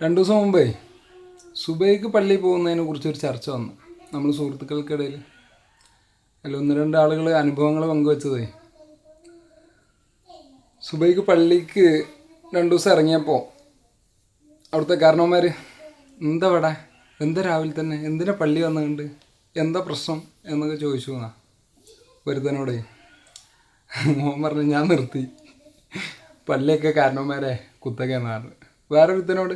രണ്ടു ദിവസം മുമ്പേ സുബൈക്ക് പള്ളിയിൽ പോകുന്നതിനെ കുറിച്ചൊരു ചർച്ച വന്നു നമ്മൾ സുഹൃത്തുക്കൾക്കിടയിൽ. അതിൽ ഒന്ന് രണ്ട് ആളുകൾ അനുഭവങ്ങൾ പങ്കുവെച്ചതേ, സുബൈക്ക് പള്ളിക്ക് രണ്ടു ദിവസം ഇറങ്ങിയപ്പോൾ അവിടുത്തെ കാരണവന്മാർ എന്താ ഇവിടെ, എന്താ രാവിലെ തന്നെ എന്തിനാ പള്ളി വന്നുകൊണ്ട്, എന്താ പ്രശ്നം എന്നൊക്കെ ചോദിച്ചു എന്നാ ഒരുത്തനോടെ. മോൻ പറഞ്ഞു ഞാൻ നിർത്തി, പള്ളിയൊക്കെ കാരണവന്മാരെ കുത്തകയെന്നാണ്. വേറെ ഒരുത്തനോട്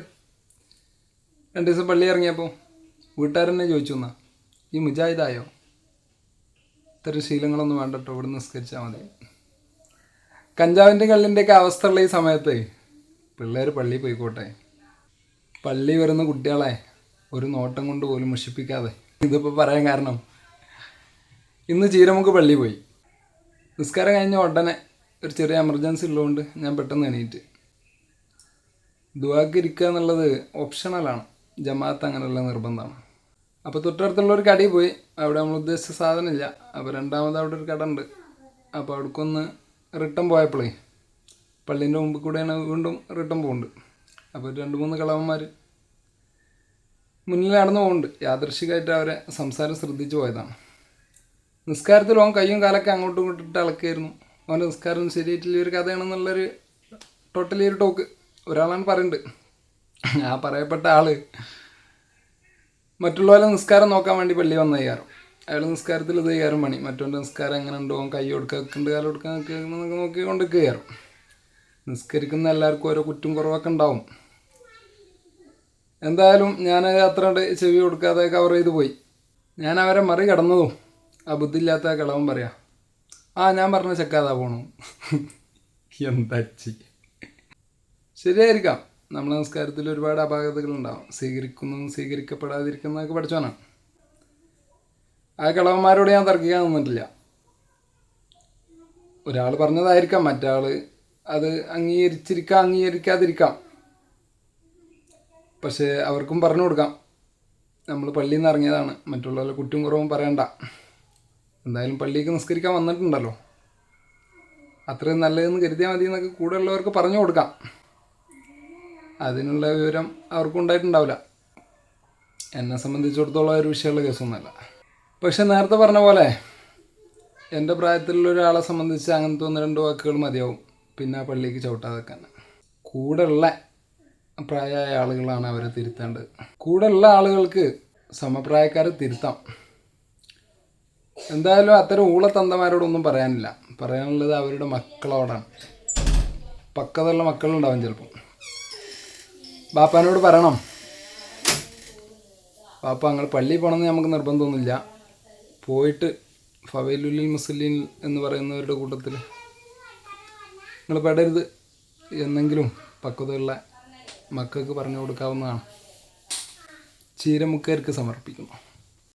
രണ്ട് ദിവസം പള്ളി ഇറങ്ങിയപ്പോൾ വീട്ടുകാരെന്നെ ചോദിച്ചു എന്നാ, ഈ മുജാഹിദായോ, ഇത്തരം ശീലങ്ങളൊന്നും വേണ്ട കേട്ടോ, ഇവിടെ നിസ്കരിച്ചാൽ മതി. കഞ്ചാവിൻ്റെ കള്ളിൻ്റെയൊക്കെ അവസ്ഥയുള്ള ഈ സമയത്ത് പിള്ളേർ പള്ളിയിൽ പോയിക്കോട്ടെ. പള്ളി വരുന്ന കുട്ടികളെ ഒരു നോട്ടം കൊണ്ട് പോലും മുഷിപ്പിക്കാതെ. ഇതിപ്പോൾ പറയാൻ കാരണം, ഇന്ന് ചീരമുക്ക് പള്ളി പോയി. നിസ്കാരം കഴിഞ്ഞ ഉടനെ ഒരു ചെറിയ എമർജൻസി ഉള്ളതുകൊണ്ട് ഞാൻ പെട്ടെന്ന് എണീറ്റ്. ദുആക്ക് ഇരിക്കുക എന്നുള്ളത് ഓപ്ഷണലാണ്, ജമാഅത്ത് അങ്ങനെയുള്ള നിർബന്ധമാണ്. അപ്പോൾ തൊട്ടടുത്തുള്ള ഒരു കടയിൽ പോയി. അവിടെ നമ്മൾ ഉദ്ദേശിച്ച സാധനമില്ല. അപ്പോൾ രണ്ടാമത് അവിടെ ഒരു കട ഉണ്ട്. അപ്പോൾ അവിടേക്കൊന്ന് റിട്ടേൺ പോയപ്പോഴേ പള്ളീൻ്റെ മുമ്പിൽ കൂടെയാണ് വീണ്ടും റിട്ടേൺ പോകുന്നുണ്ട്. അപ്പോൾ രണ്ട് മൂന്ന് കളവന്മാർ മുന്നിൽ നടന്നു പോകുന്നുണ്ട്. യാദൃശികമായിട്ട് അവരെ സംസാരം ശ്രദ്ധിച്ചു പോയതാണ്. നിസ്കാരത്തിൽ ഓൻ കയ്യും കാലൊക്കെ അങ്ങോട്ടും ഇങ്ങോട്ടും ഇട്ട് അളക്കായിരുന്നു. അവൻ്റെ നിസ്കാരം ശരിയായിട്ടില്ല, ഒരു കഥയാണെന്നുള്ളൊരു ടോട്ടലി ഒരു ടോക്ക് ഒരാളാണ് പറയുന്നുണ്ട്. ആ പറയപ്പെട്ട ആൾ മറ്റുള്ളവരെ നിസ്കാരം നോക്കാൻ വേണ്ടി പള്ളി വന്ന കയറും. അയാൾ നിസ്കാരത്തിൽ ഇത് കയറും പണി. മറ്റവൻ്റെ നിസ്കാരം എങ്ങനെ ഉണ്ടോ, കൈ കൊടുക്കുന്നുണ്ട്, കാലം കൊടുക്കാൻ നോക്കിക്കൊണ്ട് കയറും. നിസ്കരിക്കുന്ന എല്ലാവർക്കും ഓരോ കുറ്റും കുറവൊക്കെ ഉണ്ടാവും. എന്തായാലും ഞാൻ അത്ര ചെവി കൊടുക്കാതെ കവർ ചെയ്ത് പോയി. ഞാൻ അവരെ മറി കടന്നതും ആ ബുദ്ധിയില്ലാത്ത കളവൻ പറയാം, ആ ഞാൻ പറഞ്ഞ ചെക്കാതാ പോണു. എന്താ ശരിയായിരിക്കാം, നമ്മളെ നിസ്കാരത്തിൽ ഒരുപാട് അപാകതകളുണ്ടാവും. സ്വീകരിക്കുന്നതും സ്വീകരിക്കപ്പെടാതിരിക്കുന്നതൊക്കെ പഠിച്ചോനാണ്. ആ കളവന്മാരോട് ഞാൻ തർക്കിക്കാൻ നിന്നിട്ടില്ല. ഒരാൾ പറഞ്ഞതായിരിക്കാം, മറ്റാൾ അത് അംഗീകരിക്കാതിരിക്കാം. പക്ഷേ അവർക്കും പറഞ്ഞു കൊടുക്കാം, നമ്മൾ പള്ളിയിൽ നിന്ന് ഇറങ്ങിയതാണ്, മറ്റുള്ളവരുടെ കുറ്റം കുറവും പറയണ്ട. എന്തായാലും പള്ളിക്ക് നിസ്കരിക്കാൻ വന്നിട്ടുണ്ടല്ലോ, അത്രയും നല്ലതെന്ന് കരുതിയാൽ മതി എന്നൊക്കെ കൂടെ ഉള്ളവർക്ക് പറഞ്ഞു കൊടുക്കാം. അതിനുള്ള വിവരം അവർക്കും ഉണ്ടായിട്ടുണ്ടാവില്ല. എന്നെ സംബന്ധിച്ചിടത്തോളം ഒരു വിഷയമുള്ള കേസൊന്നുമല്ല. പക്ഷെ നേരത്തെ പറഞ്ഞ പോലെ എൻ്റെ പ്രായത്തിലുള്ള ഒരാളെ സംബന്ധിച്ച് അങ്ങനത്തെ ഒന്ന് രണ്ട് വാക്കുകൾ മതിയാവും പിന്നെ ആ പള്ളിക്ക് ചവിട്ടാതെ വെക്കാൻ. കൂടെയുള്ള പ്രായമായ ആളുകളാണ് അവരെ തിരുത്തേണ്ടത്. കൂടെയുള്ള ആളുകൾക്ക് സമപ്രായക്കാരെ തിരുത്താം. എന്തായാലും അത്തരം ഊളത്തന്തമാരോടൊന്നും പറയാനില്ല. പറയാനുള്ളത് അവരുടെ മക്കളോടാണ്. പക്വതയുള്ള മക്കളുണ്ടാവും ചിലപ്പോൾ. ബാപ്പാനോട് പറയണം, ബാപ്പ ഞങ്ങൾ പള്ളിയിൽ പോകണമെന്ന് നമുക്ക് നിർബന്ധമൊന്നുമില്ല, പോയിട്ട് ഫവൈലുൽ മുസ്ലിം എന്ന് പറയുന്നവരുടെ കൂട്ടത്തിൽ നിങ്ങൾ പെടരുത് എന്നെങ്കിലും പക്വതയുള്ള മക്കൾക്ക് പറഞ്ഞു കൊടുക്കാവുന്നതാണ്. ചീരമുക്കാർക്ക് സമർപ്പിക്കുന്നു.